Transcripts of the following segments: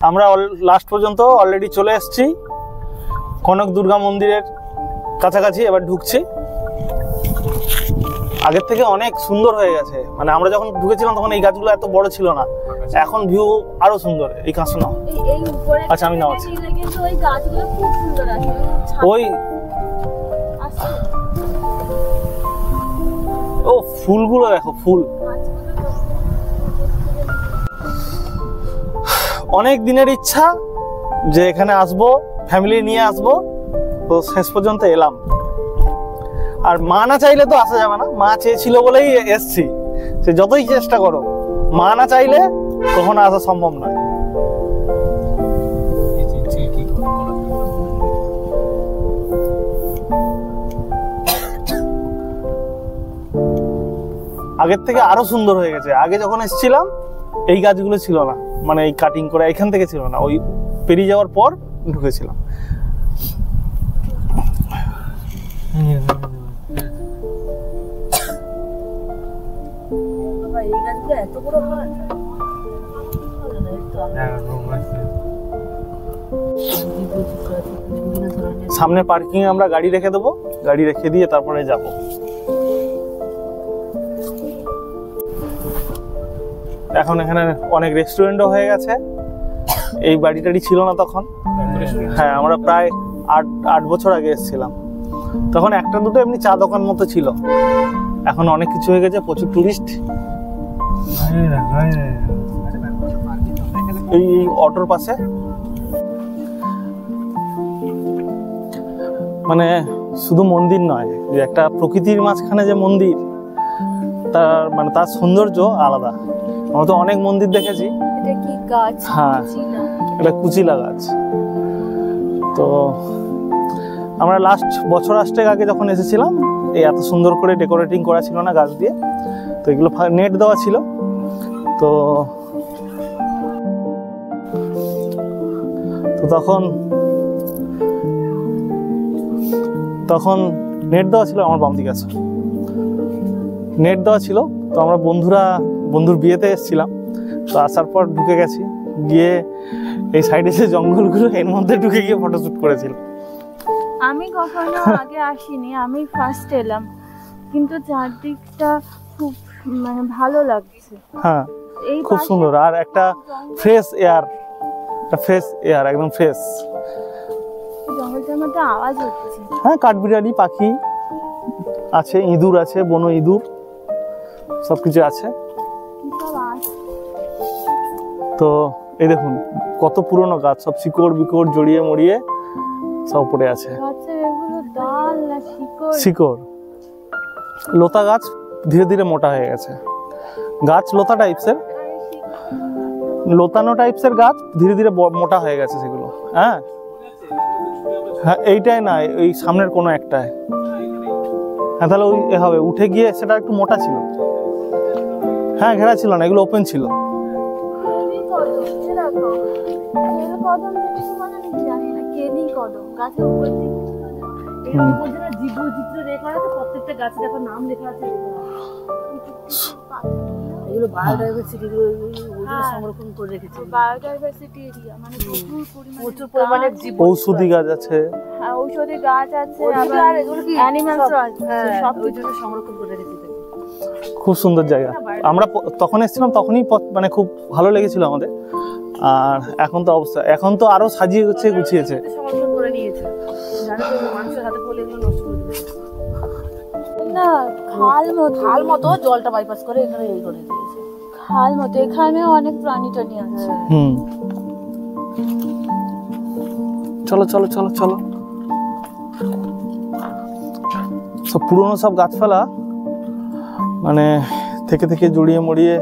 আমরা লাস্ট পর্যন্ত অলরেডি চলে এসেছি কনক দুর্গা মন্দিরের কাছাকাছি। এবার ঢুকছি। আগের থেকে অনেক সুন্দর হয়ে গেছে, মানে আমরা যখন ঢুকেছিলাম তখন এই গাছগুলো এত বড় ছিল না, এখন ভিউ আরো সুন্দর। এই কাঁচটা নাও। আচ্ছা আমি নামাচ্ছি। ওই ও ফুলগুলো দেখো, ফুল অনেক দিনের ইচ্ছা যে এখানে আসবো, ফ্যামিলি নিয়ে আসবো, তো শেষ পর্যন্ত এলাম। আর মা না চাইলে তো আসা যাবে না, মা চেয়েছিল বলেই এসছি। সে যতই চেষ্টা করো, মা না চাইলে কখনো আসা সম্ভব নয়। আগের থেকে আরো সুন্দর হয়ে গেছে। আগে যখন এসেছিলাম এই গাছগুলো ছিল না, মানে এই কাটিং করে এখান থেকে ছিল না, ওই পেরিয়ে যাওয়ার পর ঢুকেছিলাম। সামনে পার্কিং এ আমরা গাড়ি রেখে দেবো, গাড়ি রেখে দিয়ে তারপরে যাব। এখন এখানে অনেক রেস্টুরেন্টও হয়ে গেছে। এই বাড়িটারই ছিল না তখন। হ্যাঁ, আমরা প্রায় 8 বছর আগে এসেছিলাম, তখন একটা দুটো এমনি চা দোকান মতো ছিল। এখন অনেক কিছু হয়ে গেছে, প্রচুর টুরিস্ট। এই অটোর পাশে মানে শুধু মন্দির নয়, যে একটা প্রকৃতির মাঝখানে যে মন্দির, তার মানে তার সৌন্দর্য আলাদা। আমরা তো অনেক মন্দির দেখেছি। এটা কি গাছ? হ্যাঁ, এটা কুচিলা গাছ। তো আমরা লাস্ট বছর আষ্টেক আগে যখন এসেছিলাম, এই এত সুন্দর করে ডেকোরেটিং করা ছিল না গাছ দিয়ে, তো এগুলো নেট দেওয়া ছিল। তো তখন নেট দেওয়া ছিল। আমার বাম দিকে আছে, নেট দেওয়া ছিল। তো আমরা বন্ধুর বিয়েতে এসেছিলাম, তো আসার পর ঢুকে গেছি, গিয়ে এই সাইডে যে জঙ্গলগুলো, এর মধ্যে ঢুকে গিয়ে ফটোশুট করেছিল। আমি কখনো আগে আসিনি, আমি ফার্স্ট এলাম, কিন্তু চারদিকটা খুব মানে ভালো লাগছে। হ্যাঁ, খুব সুন্দর। আর একটা ফ্রেশ এয়ার, একদম ফ্রেশ। জঙ্গলটার মধ্যে আওয়াজ হচ্ছে। হ্যাঁ, কাঠবিড়ালি পাখি আছে, ইঁদুর আছে, বনো ইঁদুর, সবকিছু আছে। তো এই দেখুন কত পুরনো গাছ, সব শিকড় বিকড় জড়িয়ে মরিয়ে সব পড়ে আছে। শিকড় লতা গাছ ধীরে ধীরে মোটা হয়ে গেছে। গাছ লতানো টাইপসের গাছ ধীরে ধীরে মোটা হয়ে গেছে সেগুলো। হ্যাঁ হ্যাঁ, এইটাই না, ওই সামনের কোনো একটাই। হ্যাঁ, তাহলে ওই হবে উঠে গিয়ে সেটা একটু মোটা ছিল। হ্যাঁ, ঘেরা ছিল না, এগুলো ওপেন ছিল। ঔষধি গাছ আছে, ঔষধি গাছ আছে, খুব সুন্দর জায়গা। আমরা তখন এসেছিলাম, তখনই মানে খুব ভালো লেগেছিল আমাদের। আর এখন তো অবস্থা, এখন তো আরো সাজিয়ে গুছিয়েছে। না, খাল মতো জলটা বাইপাস করে এখানে এই করে দিয়েছে। খাল মতো, এখানে অনেক প্রাণী টানি আছে। চলো চলো চলো চলো। সব পুরনো সব গাছপালা মানে থেকে জড়িয়ে মরিয়ে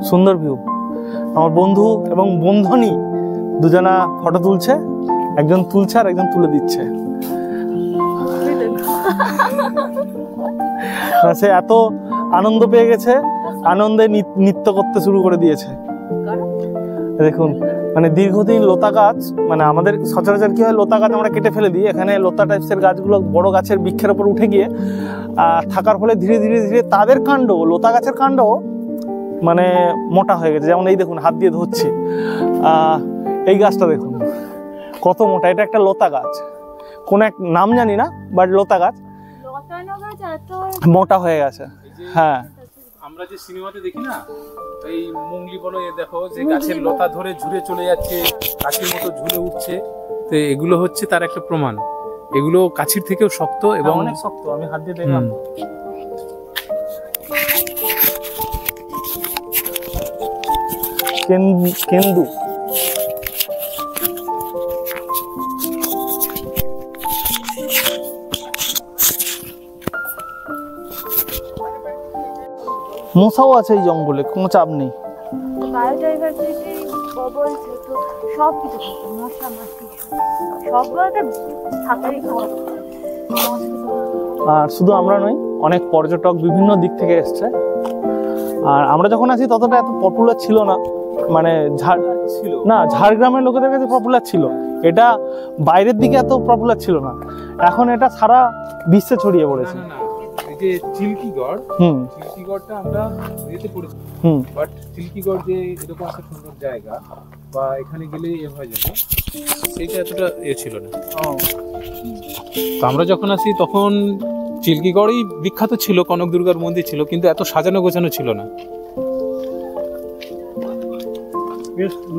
সুন্দর ভিউ। আমার বন্ধু এবং বন্ধনী দুজনা ফটো তুলছে, একজন তুলছে আর একজন তুলে দিচ্ছে। সে এত আনন্দ পেয়ে গেছে, আনন্দে নৃত্য করতে শুরু করে দিয়েছে। দেখুন মানে দীর্ঘদিন লতা গাছ, মানে আমাদের সচরাচর কি হয়, লতা গাছ আমরা কেটে ফেলে দিই, এখানে লতা টাইপসের গাছগুলো বড় গাছের বৃক্ষের উপর উঠে গিয়ে থাকার ফলে ধীরে ধীরে ধীরে তাদের কাণ্ড, লতা গাছের কাণ্ড মানে মোটা হয়ে গেছে। যেমন এই দেখুন, হাত দিয়ে ধরছি, এই গাছটা দেখুন কত মোটা। এটা একটা লতা গাছ, কোন এক নাম জানি না, বাট লতা গাছ মোটা হয়ে গেছে। হ্যাঁ, আমরা যে সিনেমাতে দেখি না, এই মুঙ্গলি বলো, এ দেখো যে গাছের লতা ধরে ঝুরে চলে যাচ্ছে, কাছির মতো ঝুলে উঠছে, তো এগুলো হচ্ছে তার একটা প্রমাণ। এগুলো কাছির থেকেও শক্ত এবং অনেক শক্ত। আমি হাত দিয়ে দেখলাম। কেন্দু, মশাও আছে এই জঙ্গলে, কোনো চাপ নেই। বায়োডাইভার্সিটি বলছে তো সব কিছু থাকে, মশা মাছি সব বলতে থাকাই খাওয়া। আর শুধু আমরা নই, অনেক পর্যটক বিভিন্ন দিক থেকে এসছে। আর আমরা যখন আসি ততটা এত পপুলার ছিল না, মানে ঝাড়গ্রামের লোকেদের কাছে পপুলার ছিল, এটা বাইরের দিকে এত পপুলার ছিল না। এখন এটা সারা বিশ্বে ছড়িয়ে পড়েছে। এই যে চিল্কিগড়, চিল্কিগড়টা আমরা যেতে পড়েছি, বাট চিল্কিগড় যে এরকম একটা সুন্দর জায়গা বা এখানে গেলে এ হয়ে যাবে, সেইটা এতটা এ ছিল না। তো আমরা যখন আসি তখন চিল্কিগড়ই বিখ্যাত ছিল, কনক দুর্গার মন্দির ছিল, কিন্তু এত সাজানো গোছানো ছিল না।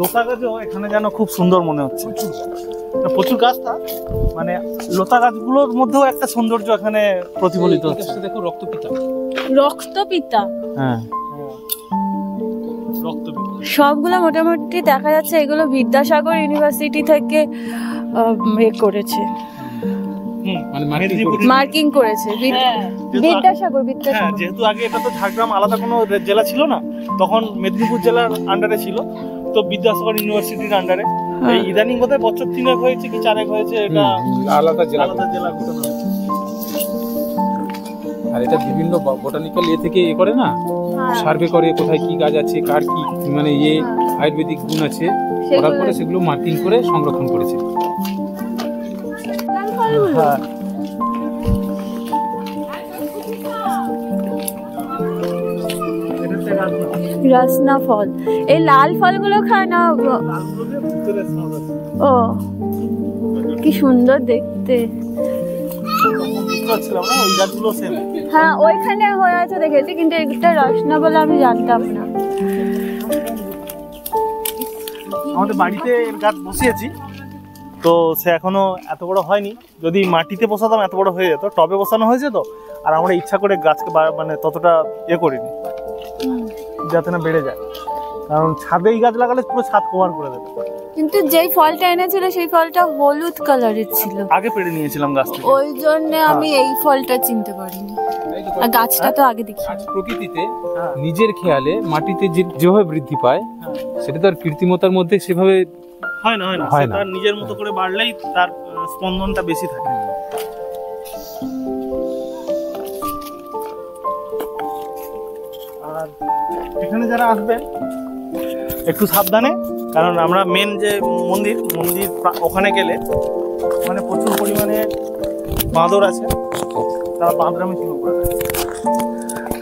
লতা গাছও এখানে যেন খুব সুন্দর মনে হচ্ছে, প্রচুর গাছ, মানে লতা গাছগুলোর মধ্যেও একটা সৌন্দর্য এখানে প্রতিফলিত হচ্ছে। দেখো রক্তপিতা, রক্তপিতা, হ্যাঁ সবগুলো মোটামুটি দেখা যাচ্ছে এগুলো বিদ্যাসাগর ইউনিভার্সিটি থেকে করেছে, মানে মার্কিং করেছে বিদ্যাসাগর। হ্যাঁ, যেহেতু আগে এটা তো ঝাড়গ্রাম আলাদা কোনো জেলা ছিল না, তখন মেদিনীপুর জেলার আন্ডারে ছিল, তো বিদ্যাসাগর ইউনিভার্সিটির আন্ডারে। এই ইদানিং বোধহয় বছর 3 হয়েছে কি 4 হয়েছে, এটা আলাদা জেলা ঘোষণা হয়েছে। আর এটা বিভিন্ন বোটানিক্যাল ইয়ে থেকে এ করে না, সার্ভে করে কোথায় কি গাছ আছে, কার কি মানে ইয়ে আয়ুর্বেদিক গুণ আছে, করার পরে সেগুলো মার্কিং করে সংরক্ষণ করেছে। হ্যাঁ, রসনা ফল, এই লাল ফলগুলো খায় না? ও কি সুন্দর দেখতে। হ্যাঁ, ওইখানে হয়ে আছে দেখেছি, কিন্তু এটা রসনা বলে আমি জানতাম না। আমাদের বাড়িতে এর গাছ বসিয়েছি, তো সে এখনো এত বড় হয়নি। যদি মাটিতে বসাতাম এত বড় হয়ে যেত, টবে বসানো হয়েছে তো, আর আমরা ইচ্ছা করে গাছকে মানে ততটা করিনি যাতে না বেড়ে যায়, কারণ ছাদে এই গাছ লাগালে পুরো ছাদ কভার করে দেবে। কিন্তু যেই ফলটা এনেছিল সেই ফলটা হলুদ কালারের ছিল, আগে পেড়ে নিয়েছিলাম গাছ থেকে, ওই জন্য আমি এই ফলটা চিনতে পারিনি। আর গাছটা তো আগে দেখি। প্রকৃতিতে নিজের খেয়ালে মাটিতে যেভাবে বৃদ্ধি পায়, সেটা তো আর কৃত্রিমতার মধ্যে সেভাবে হয় না। তার নিজের মতো করে বাড়লেই তার স্পন্দনটা বেশি থাকে। আর এখানে যারা আসবেন একটু সাবধানে, কারণ আমরা মেন যে মন্দির ওখানে গেলে ওখানে প্রচুর পরিমাণে বাঁদর আছে, তারা বাঁদরামি শুরু করে দেয়।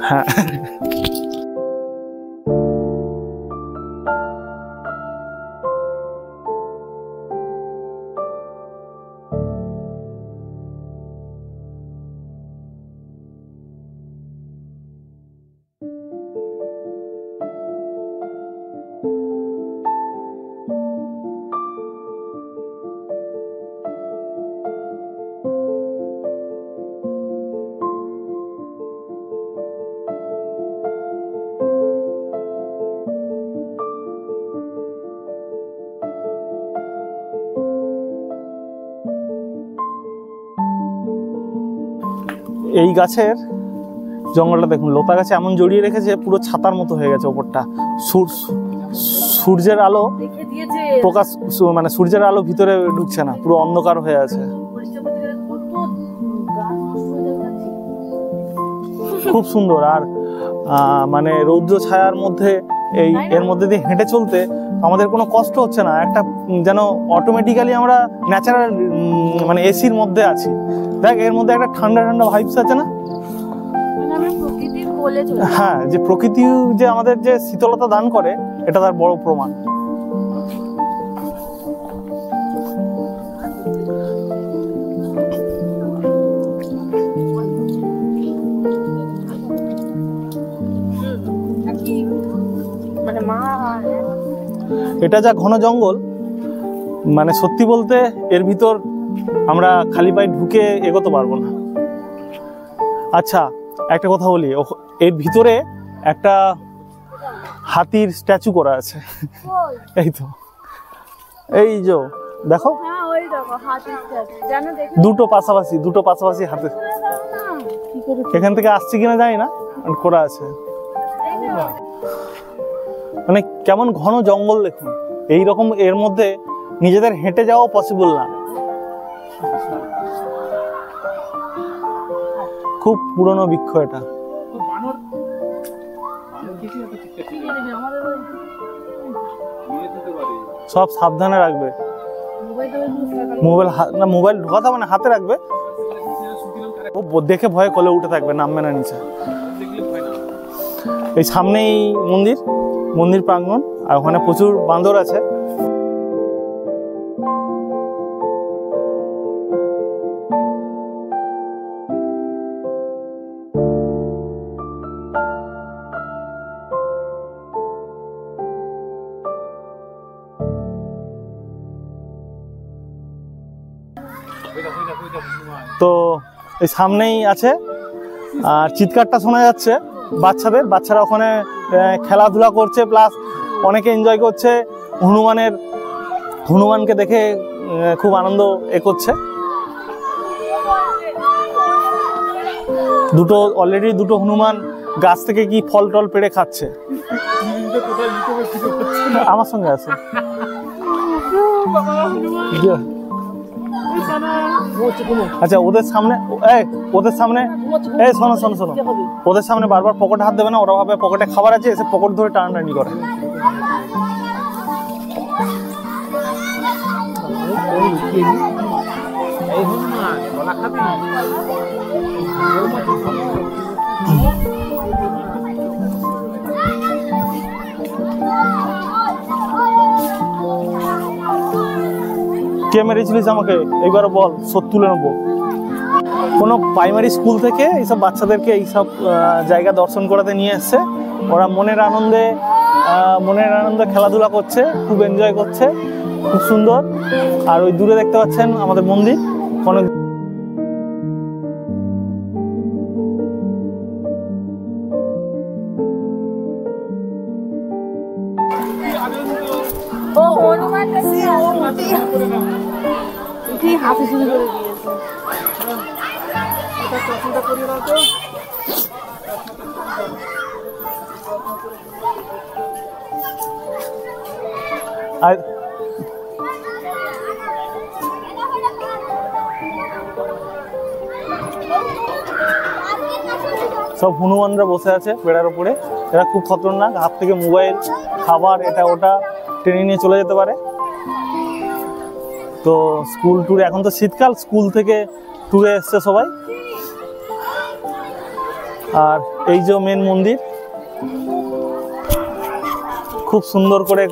হ্যাঁ, এই গাছের জঙ্গলটা দেখুন, লতা গাছে এমন জড়িয়ে রেখেছে পুরো ছাতার মতো হয়ে গেছে ওপরটা। সূর্যের আলো প্রকাশ, মানে সূর্যের আলো ভিতরে ঢুকছে না, পুরো অন্ধকার হয়ে আছে। খুব সুন্দর। আর মানে রৌদ্র ছায়ার মধ্যে এর মধ্যে দিয়ে হেঁটে চলতে আমাদের কোনো কষ্ট হচ্ছে না, একটা যেন অটোমেটিক্যালি আমরা ন্যাচারাল মানে এসির মধ্যে আছি। দেখ এর মধ্যে একটা ঠান্ডা ঠান্ডা ভাইবস আছে না? মানে আমরা প্রকৃতির কোলে চলে যাই। হ্যাঁ, যে প্রকৃতি যে আমাদের যে শীতলতা দান করে এটা তার বড় প্রমাণ। মানে মা এটা যা ঘন জঙ্গল, মানে সত্যি বলতে এর ভিতর আমরা খালি পায়ে ঢুকে এগোতে পারবো না। আচ্ছা একটা কথা বলি, এর ভিতরে একটা হাতির স্ট্যাচু করা আছে। এই তো, এই যে দেখো, হ্যাঁ ওই দেখো হাতির statue। জানো দেখে দুটো পাশাপাশি হাতে, কি করে এখান থেকে আসছে কিনা জানি না, করা আছে। মানে কেমন ঘন জঙ্গল দেখুন, এইরকম এর মধ্যে নিজেদের হেঁটে যাওয়া পসিবল না। খুব পুরনো বৃক্ষ এটা। বানর কিছু একটা ঠিকঠাক ছিল। আমাদের ওই নিয়ে যেতে পারে। সব সাবধানে রাখবে, মোবাইল ঢোকাতে হবে না, হাতে রাখবে। ও দেখে ভয়ে কোলে উঠে থাকবে, নামবে না নিচে। এই সামনেই মন্দির প্রাঙ্গণ, আর ওখানে প্রচুর বান্দর আছে। তো এই সামনেই আছে, আর চিৎকারটা শোনা যাচ্ছে বাচ্চারা ওখানে খেলাধুলা করছে, প্লাস অনেকে এনজয় করছে। হনুমানকে দেখে খুব আনন্দ করছে। অলরেডি দুটো হনুমান গাছ থেকে কি ফল টল পেড়ে খাচ্ছে। আমার সঙ্গে আছে। আচ্ছা ওদের সামনে শোনো ওদের সামনে বারবার পকেটে হাত দেবে না, ওরা ভাবে পকেটে খাবার আছে, এসে পকেট ধরে টানাটানি করে। কে মেরেছিলিস আমাকে, এইবার বল, শোধ তুলে নেবো। কোনো প্রাইমারি স্কুল থেকে এইসব বাচ্চাদেরকে এইসব জায়গা দর্শন করাতে নিয়ে এসছে। ওরা মনের আনন্দে খেলাধুলা করছে, খুব এনজয় করছে, খুব সুন্দর। আর ওই দূরে দেখতে পাচ্ছেন আমাদের মন্দির। অনেক ও হনুমানটা কি হাতে শুরু করে দিয়েছে। আর সব হনুমানরা বসে আছে বেড়ার উপরে। এরা খুব খতরনাক, হাত থেকে মোবাইল, খাবার, এটা ওটা টেনে নিয়ে চলে যেতে পারে। তো স্কুল ট্যুরে, এখন তো শীতকাল, স্কুল থেকে ট্যুরে এসছে সবাই। আর এই যে মেন মন্দির, খুব সুন্দর করে